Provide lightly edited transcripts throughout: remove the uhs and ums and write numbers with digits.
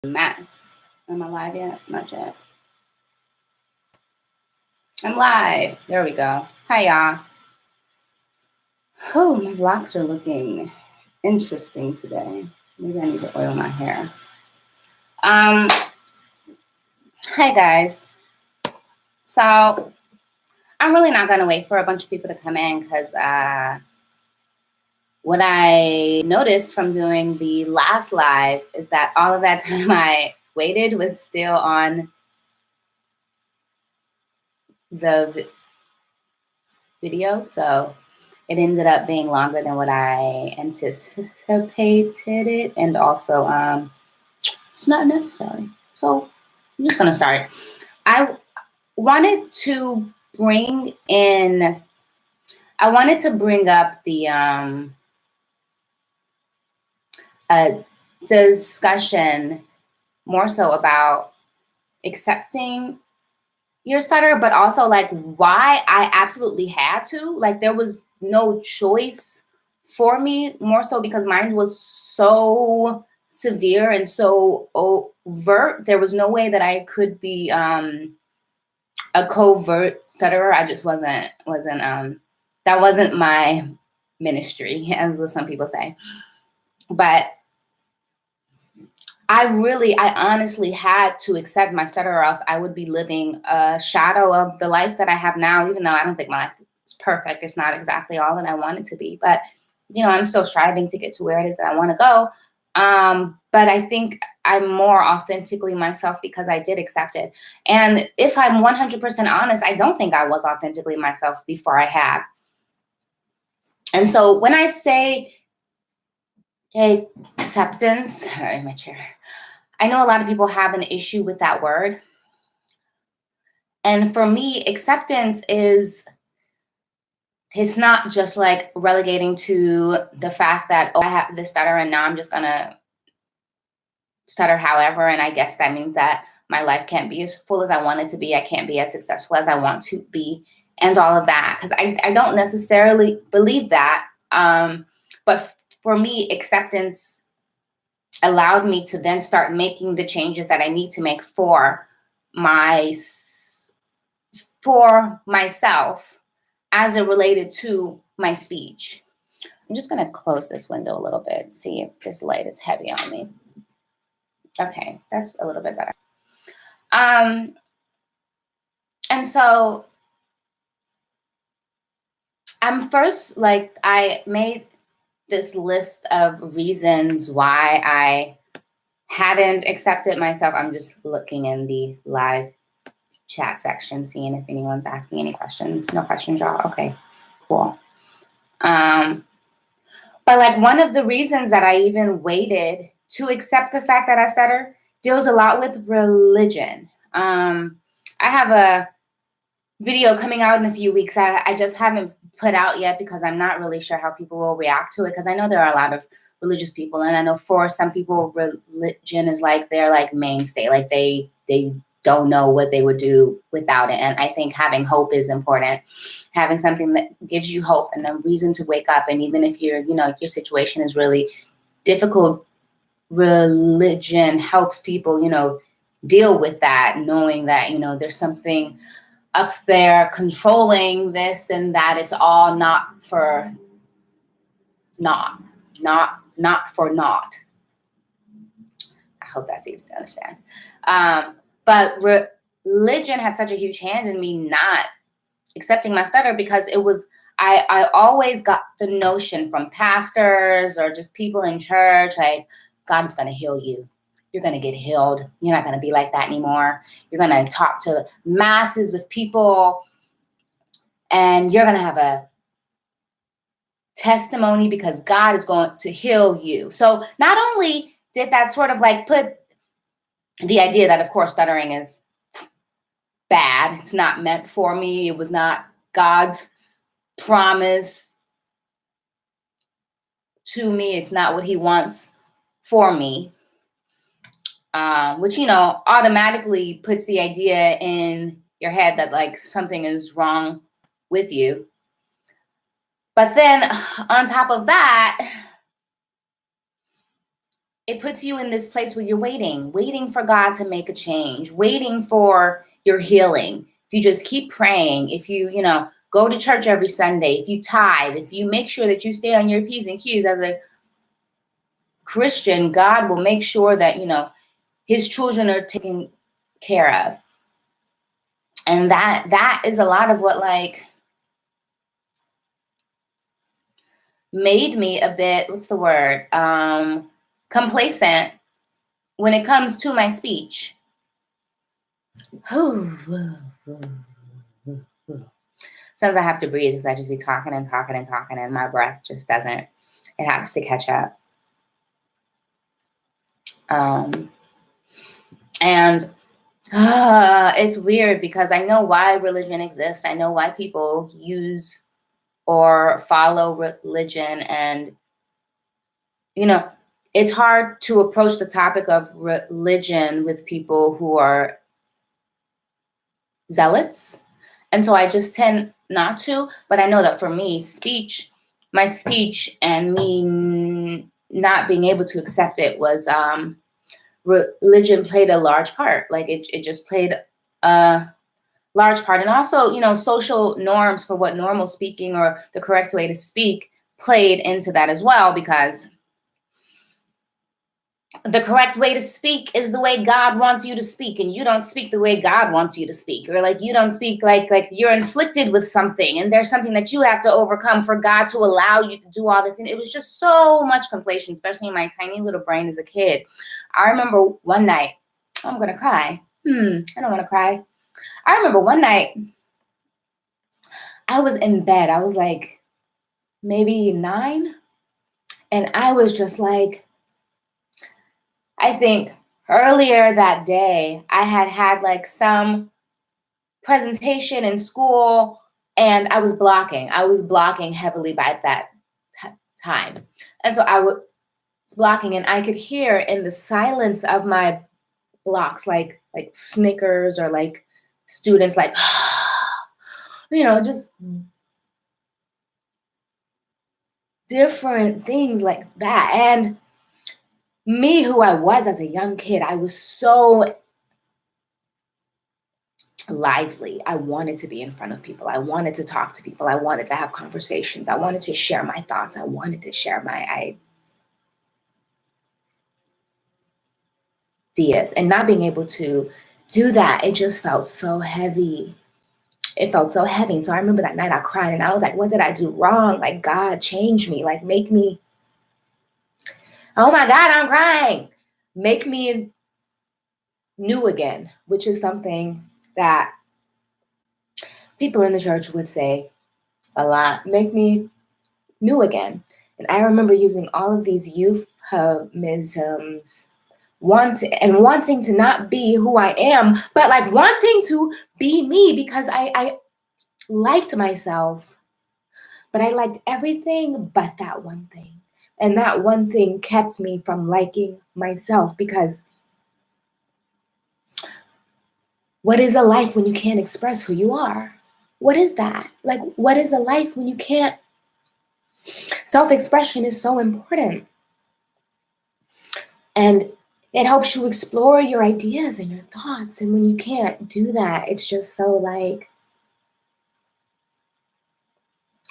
Max. Am I live yet? Not yet. I'm live. There we go. Hi, y'all. Oh, my locks are looking interesting today. Maybe I need to oil my hair. Hi, guys. So, I'm really not going to wait for a bunch of people to come in because what I noticed from doing the last live is that all of that time I waited was still on the video. So it ended up being longer than what I anticipated it. And also, it's not necessary. So I'm just going to start. I wanted to bring up the discussion more so about accepting your stutter, but also like why I absolutely had to. Like there was no choice for me, more so because mine was so severe and so overt. There was no way that I could be a covert stutterer. I just wasn't that wasn't my ministry, as some people say. But I honestly had to accept my stutter, or else I would be living a shadow of the life that I have now, even though I don't think my life is perfect. It's not exactly all that I want it to be, but I'm still striving to get to where it is that I want to go. But I think I'm more authentically myself because I did accept it. And if I'm 100% honest, I don't think I was authentically myself before I had. And so when I say, hey, acceptance, sorry, my chair. I know a lot of people have an issue with that word. And for me, acceptance it's not just like relegating to the fact that, oh, I have this stutter and now I'm just gonna stutter however. And I guess that means that my life can't be as full as I want it to be. I can't be as successful as I want to be and all of that. Because I don't necessarily believe that. But for me, acceptance allowed me to then start making the changes that I need to make for myself as it related to my speech. I'm just going to close this window a little bit, see if this light is heavy on me. Okay, that's a little bit better. And so first, like, I made this list of reasons why I hadn't accepted myself. I'm just looking in the live chat section, seeing if anyone's asking any questions. No questions, y'all? Okay, cool. But like one of the reasons that I even waited to accept the fact that I stutter deals a lot with religion. I have a video coming out in a few weeks. I just haven't put out yet because I'm not really sure how people will react to it, because I know there are a lot of religious people, and I know for some people religion is like their like mainstay, like they don't know what they would do without it. And I think having hope is important, having something that gives you hope and a reason to wake up. And even if your situation is really difficult, religion helps people deal with that, knowing that there's something up there controlling this, and that it's all not for naught. I hope that's easy to understand. But religion had such a huge hand in me not accepting my stutter, because it was, I always got the notion from pastors or just people in church, like, God is going to heal you. You're going to get healed. You're not going to be like that anymore. You're going to talk to masses of people and you're going to have a testimony because God is going to heal you. So not only did that sort of like put the idea that, of course, stuttering is bad. It's not meant for me. It was not God's promise to me. It's not what he wants for me. Which, automatically puts the idea in your head that like something is wrong with you. But then on top of that, it puts you in this place where you're waiting for God to make a change, waiting for your healing. If you just keep praying, if you know, go to church every Sunday, if you tithe, if you make sure that you stay on your P's and Q's as a Christian, God will make sure that, you know, his children are taken care of. And that is a lot of what like made me a bit, what's the word? Complacent when it comes to my speech. Sometimes I have to breathe because I just be talking and talking and talking and my breath just doesn't, it has to catch up. And it's weird because I know why religion exists. I know why people use or follow religion. And, you know, it's hard to approach the topic of religion with people who are zealots. And so I just tend not to. But I know that for me, my speech and me not being able to accept it was religion played a large part. Like it just played a large part. And also, you know, social norms for what normal speaking or the correct way to speak played into that as well, because the correct way to speak is the way God wants you to speak, and you don't speak the way God wants you to speak, or like you don't speak like you're inflicted with something and there's something that you have to overcome for God to allow you to do all this. And it was just so much conflation, especially in my tiny little brain as a kid. I remember one night, I'm gonna cry. I don't want to cry. I remember one night I was in bed. I was like maybe 9, and I was just like, I think earlier that day, I had like some presentation in school and I was blocking. I was blocking heavily by that time. And so I was blocking and I could hear in the silence of my blocks, like snickers or like students like, you know, just different things like that. And me, who I was as a young kid, I was so lively. I wanted to be in front of people. I wanted to talk to people. I wanted to have conversations. I wanted to share my thoughts. I wanted to share my ideas. And not being able to do that, it just felt so heavy. It felt so heavy. And so I remember that night I cried and I was like, what did I do wrong? Like, God, change me. Like, make me, oh my God, I'm crying. Make me new again, which is something that people in the church would say a lot. Make me new again. And I remember using all of these euphemisms, wanting to not be who I am, but like wanting to be me because I liked myself, but I liked everything but that one thing. And that one thing kept me from liking myself, because what is a life when you can't express who you are? What is that? Like, what is a life when you can't? Self-expression is so important. And it helps you explore your ideas and your thoughts. And when you can't do that, it's just so like,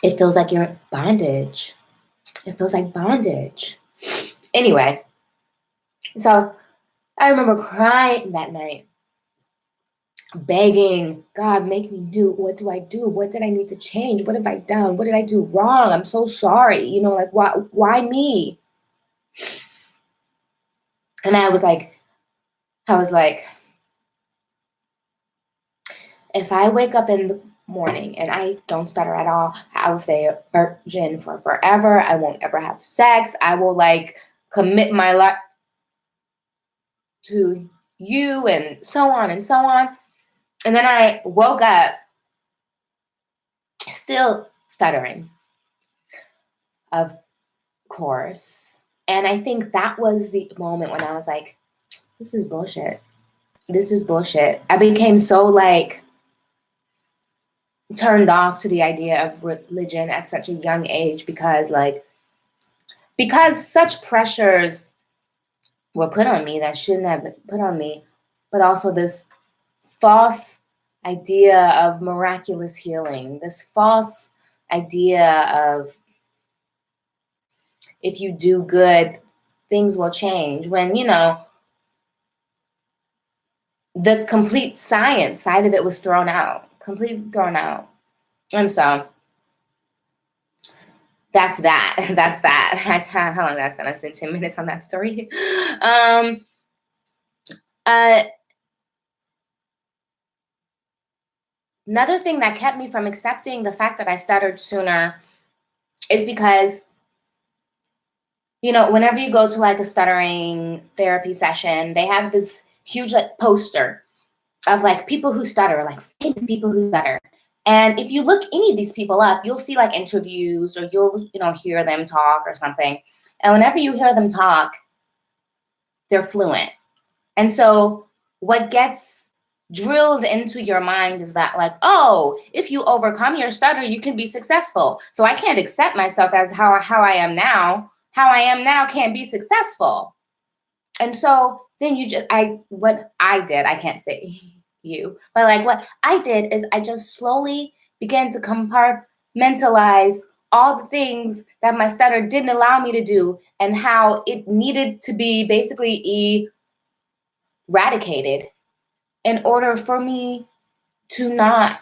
it feels like you're in bondage. It feels like bondage. Anyway, so I remember crying that night, begging, God, make me new. What do I do? What did I need to change? What have I done? What did I do wrong? I'm so sorry. You know, like, why me? And I was like, if I wake up in the morning and I don't stutter at all, I will stay a virgin for forever. I won't ever have sex. I will like commit my life to you and so on and so on. And then I woke up still stuttering, of course. And I think that was the moment when I was like, this is bullshit. This is bullshit. I became so like turned off to the idea of religion at such a young age because such pressures were put on me that shouldn't have been put on me, but also this false idea of miraculous healing, this false idea of if you do good, things will change. When, the complete science side of it was thrown out, completely thrown out. And so that's that. That's that. How long that's been? I spent 10 minutes on that story. um, uh, Another thing that kept me from accepting the fact that I stuttered sooner is because, whenever you go to like a stuttering therapy session, they have this huge like poster of like people who stutter, like famous people who stutter. And if you look any of these people up, you'll see like interviews or you'll, hear them talk or something. And whenever you hear them talk, they're fluent. And so what gets drilled into your mind is that like, oh, if you overcome your stutter, you can be successful. So I can't accept myself as how I am now. How I am now can't be successful. And so then what I did, I can't say you, but like what I did is I just slowly began to compartmentalize all the things that my stutter didn't allow me to do and how it needed to be basically eradicated in order for me to not,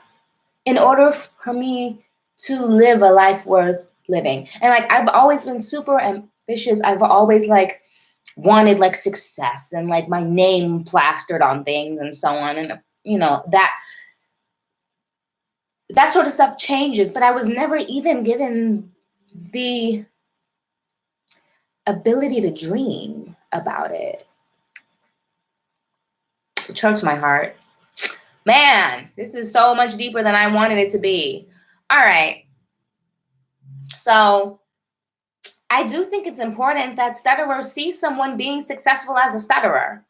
in order for me to live a life worth living. And like I've always been super ambitious. I've always like wanted like success and like my name plastered on things and so on. And that sort of stuff changes, but I was never even given the ability to dream about it. It hurts my heart. Man, this is so much deeper than I wanted it to be. All right. So I do think it's important that stutterers see someone being successful as a stutterer,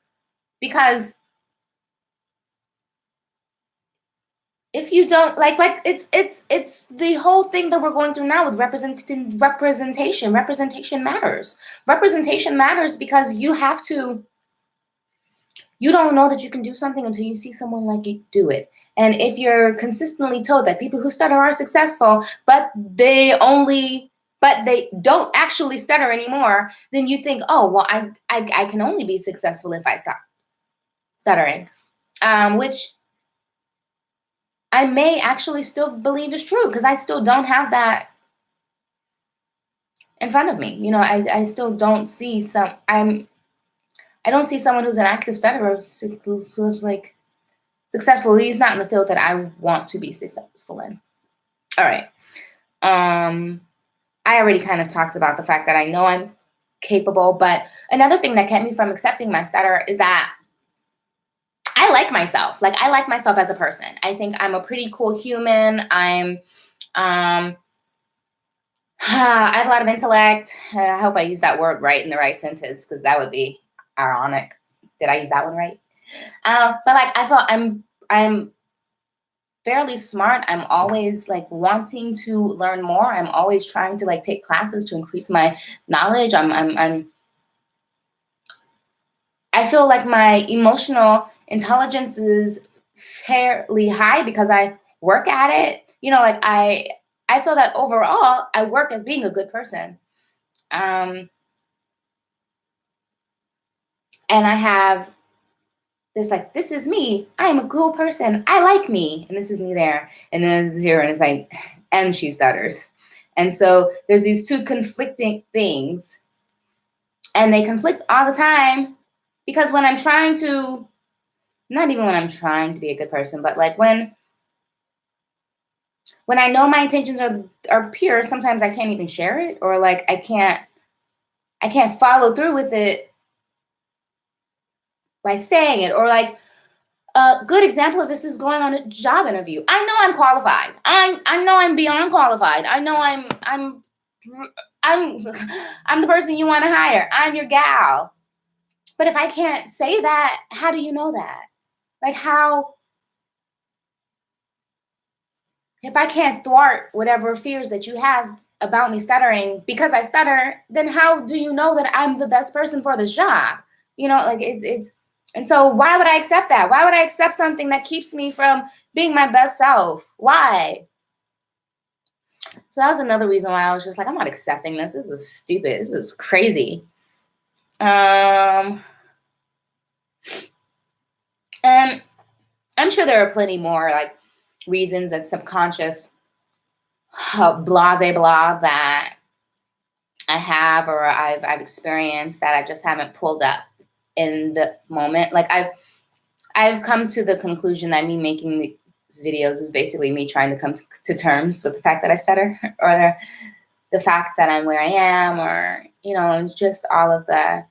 because if you don't like it's the whole thing that we're going through now with representation. Representation matters because you don't know that you can do something until you see someone like you do it. And if you're consistently told that people who stutter are successful, but they don't actually stutter anymore, then you think, oh well, I can only be successful if I stop stuttering, which I may actually still believe is true because I still don't have that in front of me. I still don't see I don't see someone who's an active stutterer who's like successful, at least not in the field that I want to be successful in. All right. I already kind of talked about the fact that I know I'm capable, but another thing that kept me from accepting my stutter is that I like myself. Like I like myself as a person. I think I'm a pretty cool human. I have a lot of intellect. I hope I use that word right in the right sentence because that would be ironic. Did I use that one right? But like I thought I'm fairly smart. I'm always like wanting to learn more. I'm always trying to like take classes to increase my knowledge. I feel like my emotional intelligence is fairly high because I work at it. Like I feel that overall I work at being a good person. And I have this is me. I am a cool person. I like me. And this is me there. And then it's here and it's like, and she stutters. And so there's these two conflicting things. And they conflict all the time because not even when I'm trying to be a good person, but like when I know my intentions are pure, sometimes I can't even share it, or like I can't follow through with it by saying it, or like a good example of this is going on a job interview. I know I'm qualified. I know I'm beyond qualified. I know I'm I'm the person you want to hire. I'm your gal. But if I can't say that, how do you know that? Like if I can't thwart whatever fears that you have about me stuttering because I stutter, then how do you know that I'm the best person for this job? You know, like and so why would I accept that? Why would I accept something that keeps me from being my best self? Why? So that was another reason why I was just like, I'm not accepting this. This is stupid. This is crazy. And I'm sure there are plenty more like reasons and subconscious blase blah that I have or I've experienced that I just haven't pulled up in the moment. Like I've come to the conclusion that me making these videos is basically me trying to come to terms with the fact that I stutter or the fact that I'm where I am, or, you know, just all of the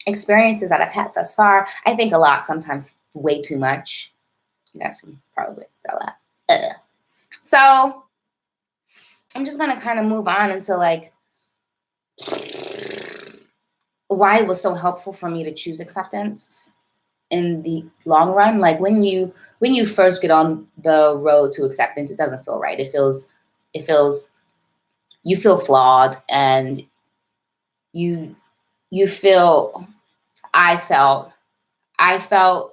experiences that I've had thus far. I think a lot, sometimes way too much. You guys can probably tell that. So I'm just gonna kind of move on into like why it was so helpful for me to choose acceptance in the long run. Like when you first get on the road to acceptance, it doesn't feel right. It feels you feel flawed, and you feel I felt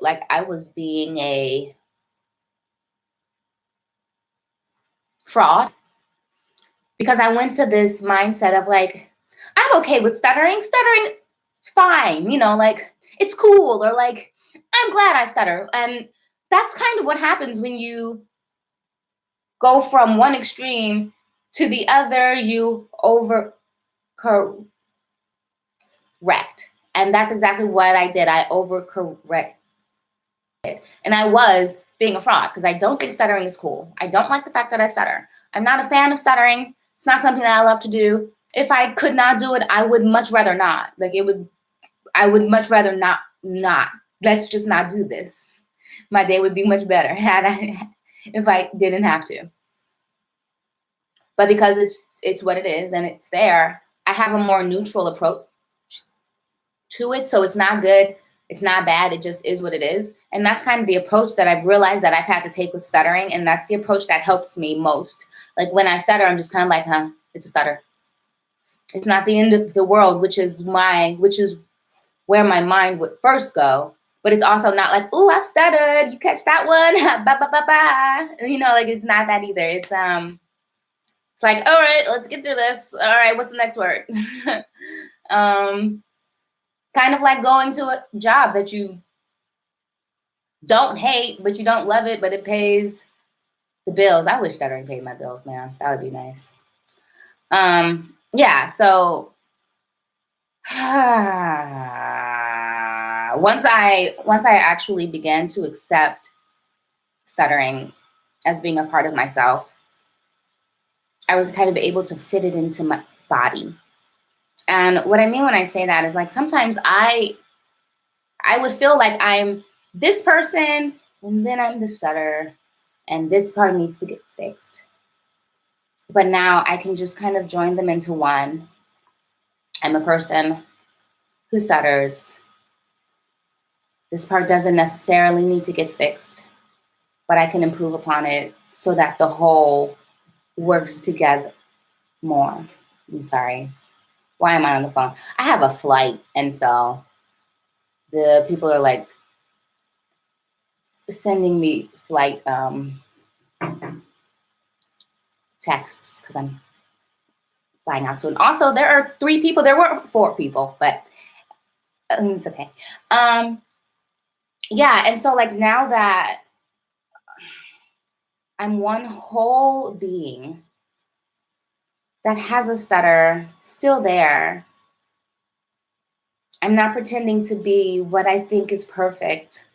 like I was being a fraud because I went to this mindset of like, I'm okay with stuttering. Stuttering is fine, you know, like it's cool, or like I'm glad I stutter. And that's kind of what happens when you go from one extreme to the other. You overcorrect. And that's exactly what I did. I overcorrected. And I was being a fraud because I don't think stuttering is cool. I don't like the fact that I stutter. I'm not a fan of stuttering. It's not something that I love to do. If I could not do it, I would much rather not. I would much rather not. Let's just not do this. My day would be much better if I didn't have to. But because it's what it is and it's there, I have a more neutral approach to it. So it's not good, it's not bad, it just is what it is. And that's kind of the approach that I've realized that I've had to take with stuttering. And that's the approach that helps me most. Like when I stutter, I'm just kind of like, it's a stutter. It's not the end of the world, which is where my mind would first go. But it's also not like, ooh, I stuttered. You catch that one? Ba ba ba ba. You know, like it's not that either. It's like, all right, let's get through this. All right, what's the next word? Kind of like going to a job that you don't hate, but you don't love it, but it pays the bills. I wish stuttering paid my bills, man. That would be nice. Yeah, so once I actually began to accept stuttering as being a part of myself, I was kind of able to fit it into my body. And what I mean when I say that is like sometimes I would feel like I'm this person and then I'm the stutter and this part needs to get fixed. But now I can just kind of join them into one. I'm a person who stutters. This part doesn't necessarily need to get fixed, but I can improve upon it so that the whole works together more. I'm sorry. Why am I on the phone? I have a flight, and so the people are like sending me flight texts because I'm flying out soon. Also, there are 3 people. There were 4 people, but it's okay. Yeah, and so like now that I'm one whole being that has a stutter still there, I'm not pretending to be what I think is perfect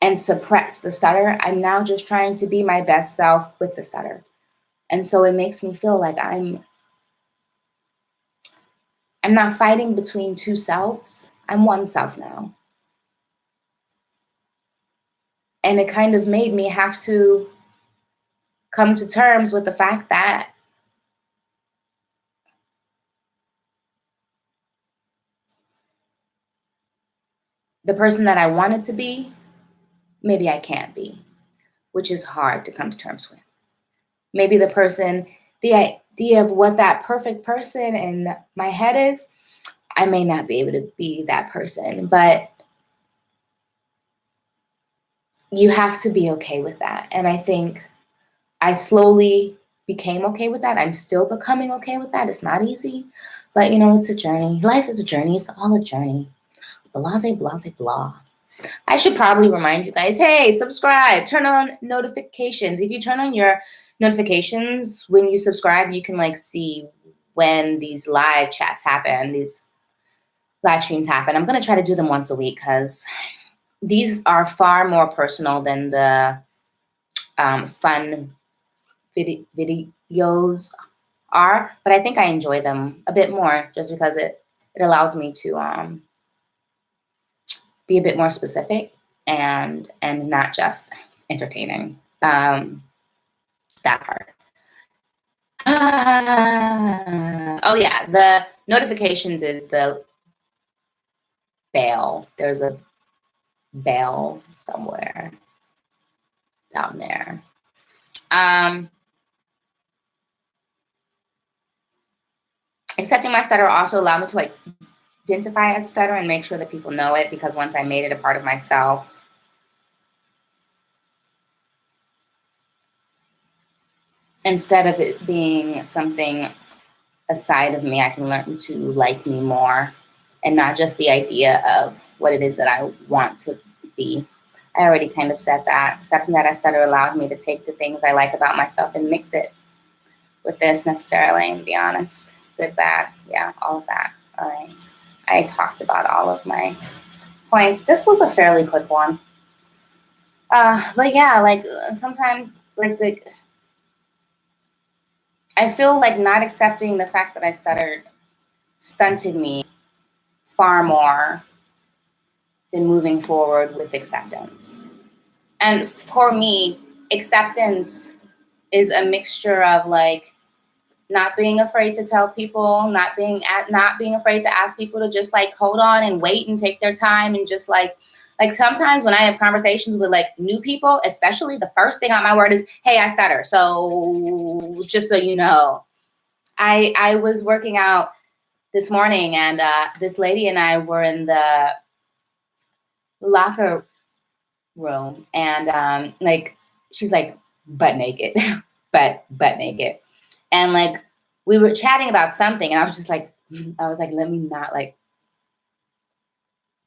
and suppress the stutter. I'm now just trying to be my best self with the stutter. And so it makes me feel like I'm not fighting between 2 selves. I'm one self now. And it kind of made me have to come to terms with the fact that the person that I wanted to be, maybe I can't be, which is hard to come to terms with. Maybe the idea of what that perfect person in my head is, I may not be able to be that person, but you have to be okay with that. And I think I slowly became okay with that. I'm still becoming okay with that. It's not easy, but it's a journey. Life is a journey. It's all a journey. Blase, blase, blah. I should probably remind you guys, hey, subscribe, turn on notifications. If you turn on your notifications when you subscribe, you can like see when these live chats happen, these live streams happen. I'm going to try to do them once a week because these are far more personal than the fun videos are, but I think I enjoy them a bit more just because it allows me to be a bit more specific and not just entertaining. That part. Oh yeah, the notifications is the bell. There's a bell somewhere down there. Accepting my stutter also allowed me to identify as a stutter and make sure that people know it, because once I made it a part of myself, instead of it being something a side of me, I can learn to like me more and not just the idea of what it is that I want to be. I already kind of said that. Accepting that I stutter allowed me to take the things I like about myself and mix it with this necessarily, and be honest. Good, bad, yeah, all of that. All right. I talked about all of my points. This was a fairly quick one. But yeah, like sometimes like I feel like not accepting the fact that I stuttered stunted me far more than moving forward with acceptance. And for me, acceptance is a mixture of like not being afraid to tell people, not being afraid to ask people to just like hold on and wait and take their time, and just like sometimes when I have conversations with like new people, especially, the first thing on my word is, hey, I stutter. So just so you know, I was working out this morning, and this lady and I were in the locker room, and like she's like butt naked, butt naked, and like we were chatting about something, and I was like, let me not like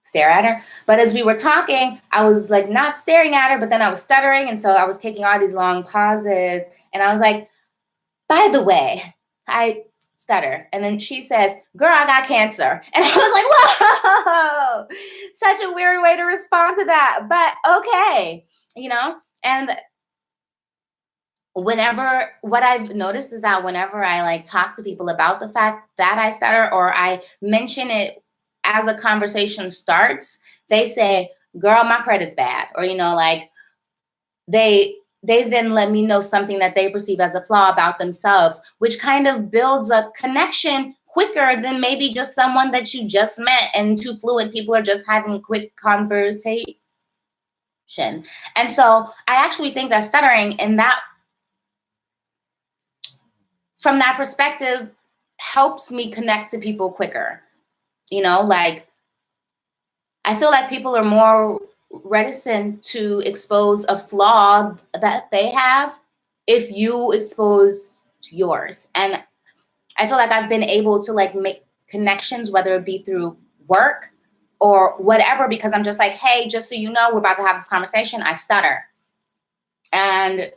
stare at her. But as we were talking, I was like not staring at her, but then I was stuttering, and so I was taking all these long pauses, and I was like, by the way, I stutter. And then she says, girl, I got cancer. And I was like, whoa, such a weird way to respond to that. But okay, and what I've noticed is that whenever I like talk to people about the fact that I stutter, or I mention it as a conversation starts, they say, girl, my credit's bad. Or, like they then let me know something that they perceive as a flaw about themselves, which kind of builds a connection quicker than maybe just someone that you just met and two fluent people are just having a quick conversation. And so I actually think that stuttering from that perspective helps me connect to people quicker. Like I feel like people are more reticent to expose a flaw that they have if you expose yours. And I feel like I've been able to like make connections, whether it be through work or whatever, because I'm just like, hey, just so you know, we're about to have this conversation, I stutter. And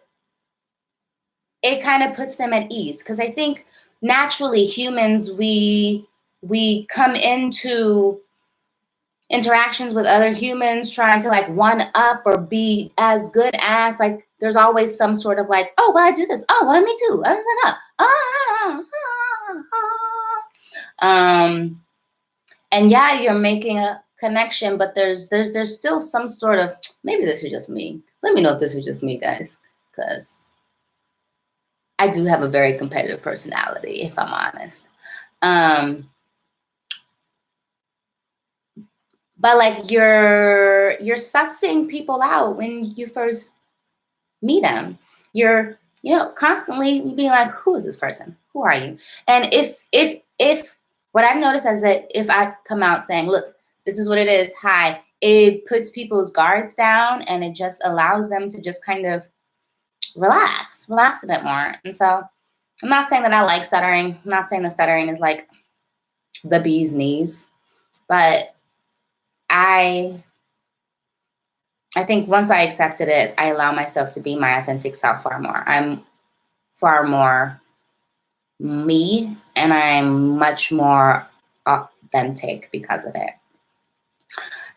it kind of puts them at ease, because I think naturally humans, we come into interactions with other humans trying to like one up or be as good as, like there's always some sort of like, oh, well, I do this, oh, well, me too, and yeah, you're making a connection, but there's still some sort of, maybe this is just me, let me know if this is just me, guys, because I do have a very competitive personality, if I'm honest. But like you're sussing people out when you first meet them. You're constantly being like, who is this person? Who are you? And if what I've noticed is that if I come out saying, look, this is what it is, hi, it puts people's guards down and it just allows them to just kind of relax a bit more. And so I'm not saying that I like stuttering. I'm not saying the stuttering is like the bee's knees, but I think once I accepted it, I allow myself to be my authentic self far more. I'm far more me, and I'm much more authentic because of it.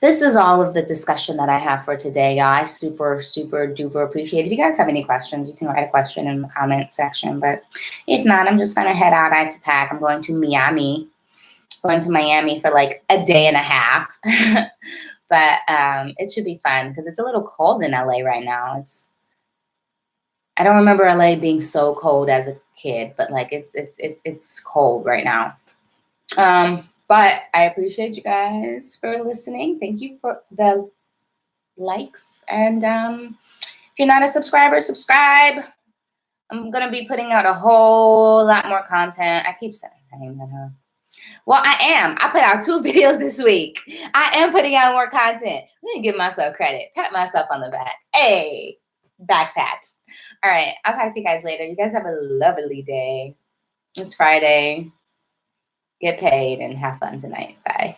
This is all of the discussion that I have for today, y'all. I super, super duper appreciate it. If you guys have any questions, you can write a question in the comment section. But if not, I'm just going to head out. I have to pack. I'm going to Miami. Going to Miami for like a day and a half. But it should be fun because it's a little cold in LA right now. I don't remember LA being so cold as a kid, but like it's cold right now. But I appreciate you guys for listening. Thank you for the likes. And if you're not a subscriber, subscribe. I'm going to be putting out a whole lot more content. I keep saying that, huh? Well, I am. I put out 2 videos this week. I am putting out more content. Let me give myself credit. Pat myself on the back. Hey, back pats. All right. I'll talk to you guys later. You guys have a lovely day. It's Friday. Get paid and have fun tonight. Bye.